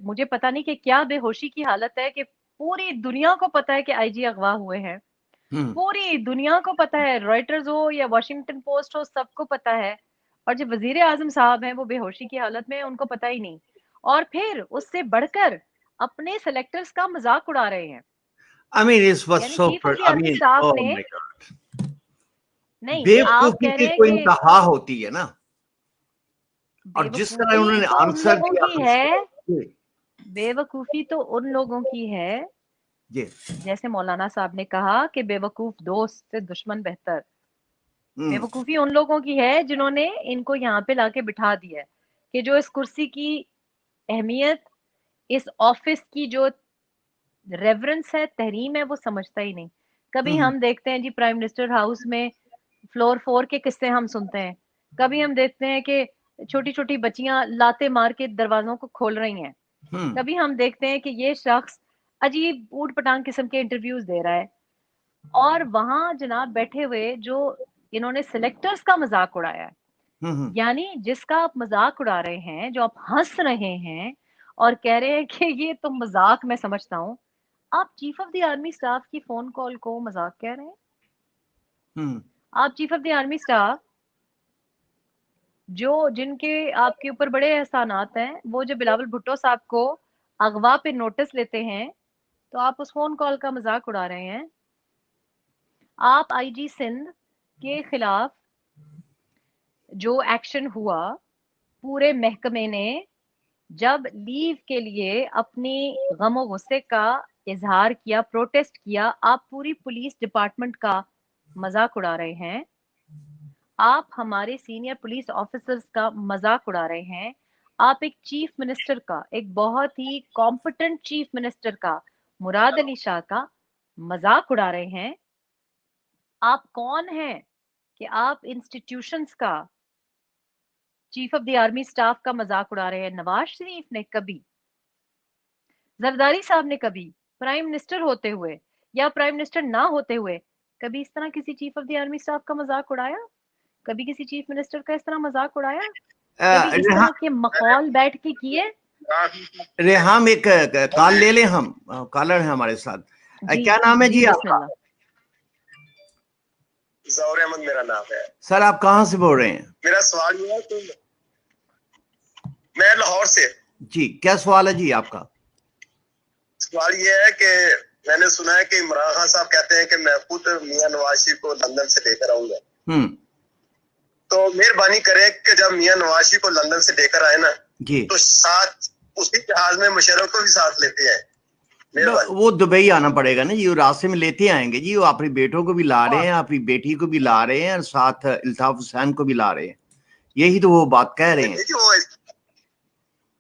مجھے پتا نہیں کہ کیا بے ہوشی کی حالت ہے کہ پوری دنیا کو پتا ہے کہ آئی جی اغوا ہوئے ہیں، پوری دنیا کو پتا ہے، رائٹرز ہو یا واشنگٹن پوسٹ ہو، سب کو پتا ہے، اور جو وزیر اعظم صاحب ہیں وہ بے ہوشی کی حالت میں، ان کو پتا ہی نہیں، اور پھر اس سے بڑھ کر اپنے سلیکٹرز کا مذاق اڑا رہے ہیں. I mean, it was یعنی so, chief of the I army mean, staff oh نے، my God. نہیں آپ بیوقوفی کہہ کی رہے ہیں کوئی کہ انتہا ہوتی ہے نا، اور بے جس طرح انہوں وقوفی نے تو ان آنسر لوگوں کیا کی ہے، بے وقوفی تو ان لوگوں کی ہے، جی جیسے مولانا صاحب نے کہا کہ بے وقوف دوست سے دشمن بہتر. بے وقوفی ان لوگوں کی ہے جنہوں نے ان کو یہاں پہ لا کے بٹھا دیا ہے، کہ جو اس کرسی کی اہمیت، اس آفس کی جو ریورنس ہے، تحریم ہے، وہ سمجھتا ہی نہیں. کبھی ہم دیکھتے ہیں جی پرائم منسٹر ہاؤس میں فلور 4 کے قصے ہم سنتے ہیں، کبھی ہم دیکھتے ہیں کہ چھوٹی چھوٹی بچیاں لاتے مار کے دروازوں کو کھول رہی ہیں، کبھی ہم دیکھتے ہیں کہ یہ شخص عجیب اوٹ پٹانگ قسم کے انٹرویوز دے رہا ہے، اور وہاں جناب بیٹھے ہوئے جو انہوں نے سلیکٹرز کا مذاق اڑایا ہے، یعنی جس کا آپ مذاق اڑا رہے ہیں، جو آپ ہنس رہے ہیں اور کہہ رہے ہیں کہ یہ تو مذاق میں سمجھتا ہوں، آپ chief of the army staff کی فون کال کو مذاق کہہ رہے ہیں. آپ chief of the army staff جن کے آپ کے اوپر بڑے احسانات ہیں، وہ جو بلاول بھٹو صاحب کو اغوا پہ نوٹس لیتے ہیں، تو آپ اس فون کال کا مذاق اڑا رہے ہیں. آپ آئی جی سندھ کے خلاف جو ایکشن ہوا، پورے محکمے نے جب لیو کے لیے اپنی غم و غصے کا اظہار کیا، پروٹیسٹ کیا، آپ پوری پولیس ڈپارٹمنٹ کا مذاق اڑا رہے ہیں، آپ ہمارے سینئر پولیس آفیسرز کا مذاق اڑا رہے ہیں، آپ ایک چیف منسٹر کا، ایک بہت ہی کمپٹنٹ چیف منسٹر کا، مراد علی شاہ کا مذاق اڑا رہے ہیں. آپ کون ہیں کہ آپ انسٹیٹیوشنز کا، chief of the army staff کا مذاق اڑا رہے ہیں؟ نواز شریف نے کبھی، زرداری صاحب نے کبھی پرائم منسٹر ہوتے ہوئے یا پرائم منسٹر نہ ہوتے ہوئے کبھی اس طرح کسی chief of the army staff کا مذاق اڑایا؟ کبھی کسی چیف منسٹر کا اس طرح مذاق اڑایا؟ کبھی اس طرح کے مخول بیٹھ کے کیے؟ ریحام ایک کال لے لیں، ہم کالر ہیں ہمارے ساتھ. کیا نام ہے جی آپ بسم کا؟ اللہ. ظہور احمد میرا نام ہے. سر آپ کہاں سے بول رہے ہیں؟ میرا سوال یہ ہے کہ میں لاہور سے. جی کیا سوال ہے جی آپ کا؟ سوال یہ ہے کہ میں نے سنا ہے کہ عمران خان صاحب کہتے ہیں کہ میں خود میاں نواز شریف کو لندن سے لے کر آؤں گا، تو مہربانی کریں کہ جب میاں نواز شریف کو لندن سے لے کر آئے نا جی تو ساتھ اسی جہاز میں مشرف کو بھی ساتھ لیتے ہیں. وہ دبئی آنا پڑے گا نا جی، وہ راستے میں لیتے آئیں گے جی، وہ اپنی بیٹوں کو بھی لا رہے ہیں، اپنی بیٹی کو بھی لا رہے ہیں، اور ساتھ الطاف حسین کو بھی لا رہے ہیں. یہی تو وہ بات کہہ رہے ہیں.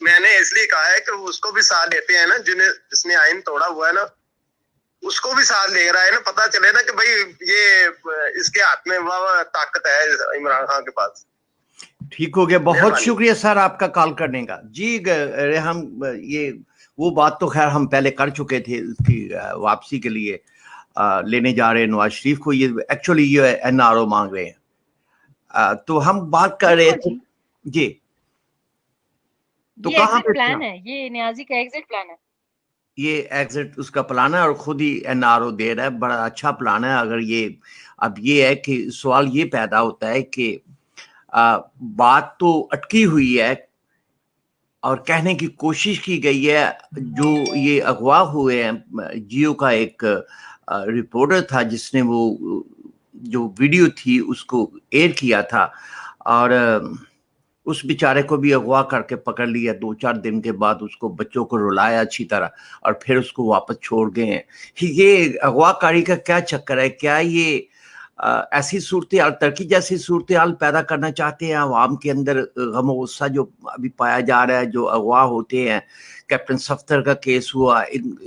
میں نے اس لیے کہا ہے کہ اس کو بھی ساتھ لیتے ہیں نا، جس نے آئین توڑا ہوا ہے نا اس کو بھی ساتھ لے رہا ہے نا، پتہ چلے نا کہ بھائی یہ اس کے ہاتھ میں واہ طاقت ہے عمران خان کے پاس. ٹھیک ہو گیا، بہت شکریہ سر آپ کا کال کرنے کا. جی ریحام، یہ وہ بات تو خیر ہم پہلے کر چکے تھے، اس کی واپسی کے لیے لینے جا رہے ہیں نواز شریف کو. یہ ایکچولی یہ این آر او مانگ رہے ہیں، تو ہم بات کر رہے تھے. جی تو یہ کہاں ایگزٹ پلان ہے، یہ نیازی کا ایگزٹ پلان ہے. یہ ایگزٹ اس کا پلان ہے، اور خود ہی این آر او دے رہا ہے. بڑا اچھا پلان ہے. اگر یہ اب یہ ہے کہ سوال یہ پیدا ہوتا ہے کہ بات تو اٹکی ہوئی ہے اور کہنے کی کوشش کی گئی ہے. جو یہ اغوا ہوئے ہیں، جیو کا ایک رپورٹر تھا جس نے وہ جو ویڈیو تھی اس کو ایئر کیا تھا، اور اس بیچارے کو بھی اغوا کر کے پکڑ لیا. 2-4 دن کے بعد اس کو بچوں کو رلایا اچھی طرح، اور پھر اس کو واپس چھوڑ گئے ہیں. یہ اغوا کاری کا کیا چکر ہے؟ کیا یہ ایسی صورتحال، ترکی جیسی صورتحال پیدا کرنا چاہتے ہیں عوام کے اندر؟ غم و غصہ جو ابھی پایا جا رہا ہے، جو اغوا ہوتے ہیں، کیپٹن صفدر کا کیس ہوا،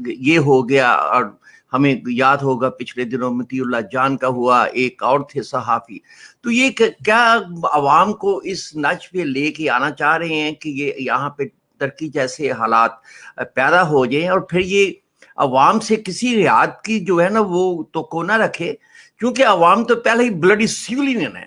یہ ہو گیا، اور ہمیں یاد ہوگا پچھلے دنوں مطیع اللہ جان کا ہوا، ایک اور تھے صحافی. تو یہ کیا عوام کو اس نچ پہ لے کے آنا چاہ رہے ہیں کہ یہ یہاں پہ ترکی جیسے حالات پیدا ہو جائیں، اور پھر یہ عوام سے کسی رعایت کی جو ہے نا وہ تو کو نہ رکھے، کیونکہ عوام تو پہلے ہی بلڈی سیولین ہے.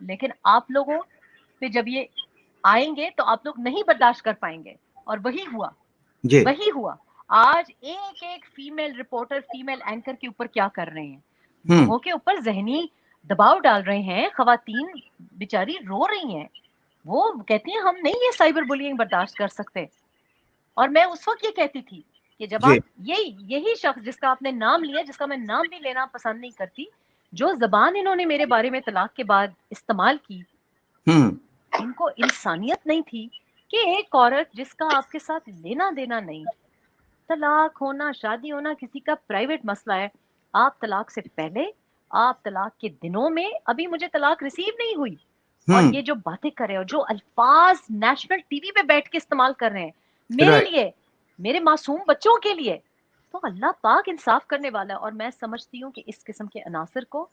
لیکن آپ لوگوں پہ جب یہ آئیں گے تو آپ لوگ نہیں برداشت کر پائیں گے. اور وہی ہوا جی وہی ہوا. آج ایک ایک فیمیل رپورٹر فیمیل اینکر کے اوپر کیا کر رہے ہیں, بہووں کے اوپر ذہنی دباؤ ڈال رہے ہیں. خواتین بیچاری رو رہی ہیں, وہ کہتی ہیں ہم نہیں یہ سائبر بلینگ برداشت کر سکتے. اور میں اس وقت یہ کہتی تھی کہ جب آپ یہی شخص جس کا آپ نے نام لیا, جس کا میں نام بھی لینا پسند نہیں کرتی, جو زبان انہوں نے میرے بارے میں طلاق کے بعد استعمال کی, ان کو انسانیت نہیں تھی کہ ایک عورت جس کا آپ کے ساتھ لینا دینا نہیں, طلاق ہونا شادی ہونا کسی کا پرائیویٹ مسئلہ ہے, آپ طلاق سے پہلے, آپ طلاق کے دنوں میں, ابھی مجھے طلاق ریسیو نہیں ہوئی, اور یہ جو باتیں کر رہے ہیں اور جو الفاظ نیشنل ٹی وی پہ بیٹھ کے استعمال کر رہے ہیں میرے لیے, میرے معصوم بچوں کے لیے, تو اللہ پاک انصاف کرنے والا ہے. اور میں سمجھتی ہوں کہ اس قسم کے عناصر کو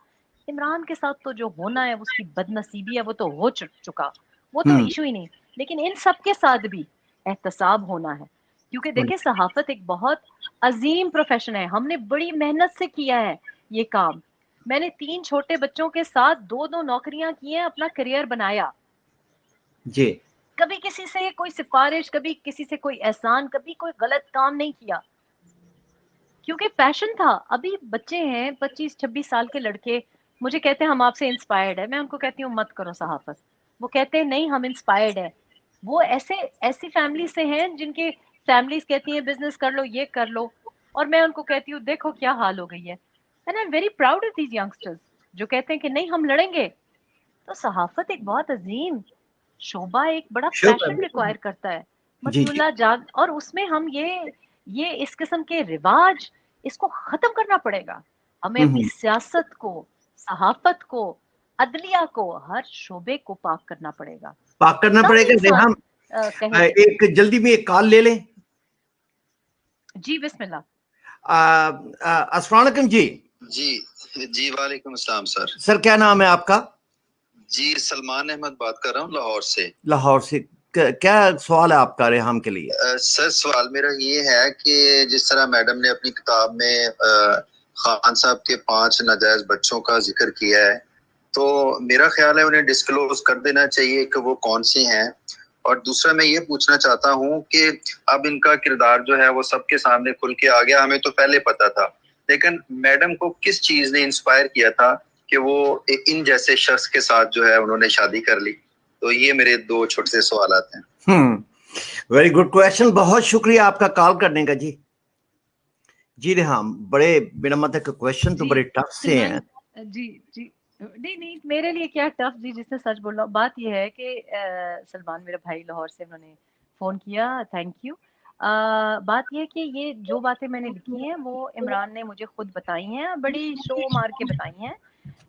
عمران کے ساتھ تو جو ہونا ہے اس کی بد نصیبی ہے, وہ تو ہو چکا, وہ تو ایشو ہی نہیں. لیکن ان سب کے ساتھ بھی احتساب ہونا ہے, کیونکہ دیکھیں صحافت ایک بہت عظیم پروفیشن ہے. ہم نے بڑی محنت سے کیا ہے یہ کام. میں نے 3 چھوٹے بچوں کے ساتھ 2 نوکریاں کی ہیں, اپنا کریئر بنایا. جی کبھی کسی سے کوئی سفارش, کبھی کسی سے کوئی احسان, کبھی کوئی غلط کام نہیں کیا, کیونکہ پیشن تھا. ابھی بچے ہیں 25-26 سال کے لڑکے, مجھے کہتے ہیں ہم آپ سے انسپائرڈ ہے. میں ان کو کہتی ہوں مت کرو صحافت. وہ کہتے ہیں نہیں ہم انسپائرڈ ہے. وہ ایسی فیملی سے ہیں جن کی فیملیز کہتی ہیں بزنس کر لو, یہ کر لو, اور میں ان کو کہتی ہوں دیکھو کیا حال ہو گئی ہے. And I am very proud of these youngsters جو کہتے ہیں کہ نہیں ہم لڑیں گے. تو صحافت ایک بہت عظیم شعبہ, ایک بڑا پیشن ریکوائر کرتا ہے. مطیع اللہ جاگ, اور اس میں ہم یہ اس قسم کے رواج, اس کو ختم کرنا پڑے گا. ہمیں اپنی سیاست کو, صحافت کو, عدلیہ کو, ہر شعبے کو پاک کرنا پڑے گا. پاک کرنا پڑے گا. ہم ایک جلدی میں ایک کال لے لیں. جی بسم اللہ. السلام علیکم. جی وعلیکم السلام سر. سر کیا نام ہے آپ کا؟ جی سلمان احمد بات کر رہا ہوں لاہور سے. لاہور سے. کیا سوال ہے آپ کا ریحام کے لیے؟ سر سوال میرا یہ ہے کہ جس طرح میڈم نے اپنی کتاب میں خان صاحب کے 5 ناجائز بچوں کا ذکر کیا ہے, تو میرا خیال ہے انہیں ڈسکلوز کر دینا چاہیے کہ وہ کون سے ہیں. اور دوسرا میں یہ پوچھنا چاہتا ہوں کہ اب ان کا کردار جو ہے وہ سب کے سامنے کھل کے آ گیا. ہمیں تو پہلے پتا تھا, لیکن میڈم کو کس چیز نے انسپائر کیا تھا کہ وہ ان جیسے شخص کے ساتھ جو ہے انہوں نے شادی کر لی؟ تو یہ میرے 2 چھوٹے سے سوالات ہیں. Very good question. بہت شکریہ آپ کا کال کرنے کا. جی ریحام, بڑے بنا مطلب کویشچن تو بڑے ٹف سے ہیں. جی نہیں میرے لیے کیا ٹف, جی جس نے سچ بولا. بات یہ ہے کہ سلمان میرا بھائی لاہور سے, انہوں نے فون کیا, تھینک یو. بات یہ کہ یہ جو باتیں میں نے لکھی ہیں وہ عمران نے مجھے خود بتائی ہیں, بڑی شو مار کے بتائی ہیں.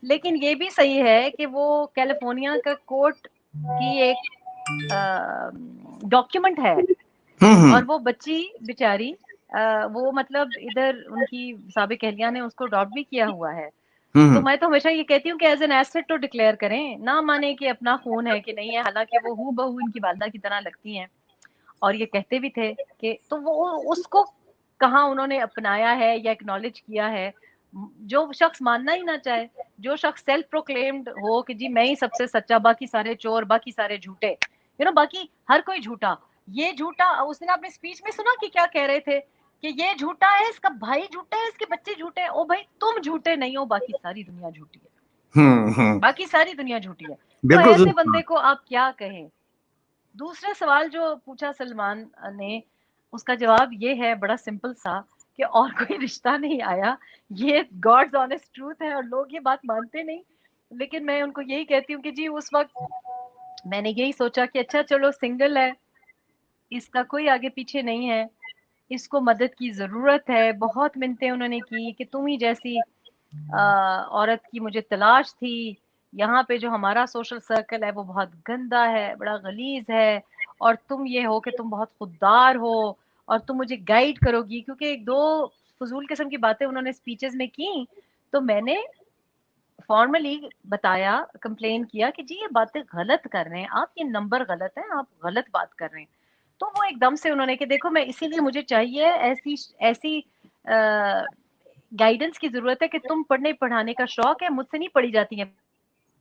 لیکن یہ بھی صحیح ہے کہ وہ کیلیفورنیا کا کورٹ کی ایک ڈاکیومنٹ ہے, اور وہ بچی بیچاری وہ مطلب ادھر ان کی سابق اہلیہ نے اس کو اڈاپٹ بھی کیا ہوا ہے. تو میں تو ہمیشہ یہ کہتی ہوں کہ ایز این ایسٹ تو ڈکلیئر کریں, نہ مانے کہ اپنا خون ہے کہ نہیں ہے, حالانکہ وہ ہو بہو ان کی والدہ کی طرح لگتی ہیں. اور یہ کہتے بھی تھے کہ, تو وہ اس کو کہاں انہوں نے اپنایا ہے یا اکنالج کیا ہے. جو شخص ماننا ہی نہ چاہے, جو شخص سیلف پروکلیمڈ ہو کہ جی میں ہی سب سے سچا, باقی سارے چور, باقی سارے جھوٹے, باقی ہر کوئی جھوٹا. یہ جھوٹا, اس نے اپنے اسپیچ میں سنا کہ کیا کہہ رہے تھے کہ یہ جھوٹا ہے, اس کا بھائی جھوٹا ہے, اس کے بچے جھوٹے ہیں. او بھائی تم جھوٹے نہیں ہو, باقی ساری دنیا جھوٹی ہے, باقی ساری دنیا جھوٹی ہے. تو ایسے بندے کو آپ کیا کہیں. دوسرا سوال جو پوچھا سلمان نے, اس کا جواب یہ ہے بڑا سمپل سا کہ اور کوئی رشتہ نہیں آیا. یہ گاڈز آنیسٹ ٹروتھ ہے, اور لوگ یہ بات مانتے نہیں. لیکن میں ان کو یہی کہتی ہوں کہ جی اس وقت میں نے یہی سوچا کہ اچھا چلو سنگل ہے, اس کا کوئی آگے پیچھے نہیں ہے, اس کو مدد کی ضرورت ہے. بہت منتیں انہوں نے کی کہ تم ہی جیسی عورت کی مجھے تلاش تھی. یہاں پہ جو ہمارا سوشل سرکل ہے وہ بہت گندا ہے, بڑا غلیظ ہے, اور تم یہ ہو کہ تم بہت خوددار ہو اور تم مجھے گائیڈ کرو گی. کیونکہ 2 فضول قسم کی باتیں انہوں نے سپیچز میں کی, تو میں نے فارملی بتایا, کمپلین کیا کہ جی یہ باتیں غلط کر رہے ہیں آپ, یہ نمبر غلط ہے, آپ غلط بات کر رہے ہیں. تو وہ ایک دم سے انہوں نے کہ دیکھو میں اسی لیے مجھے چاہیے ایسی گائیڈنس کی ضرورت ہے کہ تم پڑھنے پڑھانے کا شوق ہے, مجھ سے نہیں پڑھی جاتی ہیں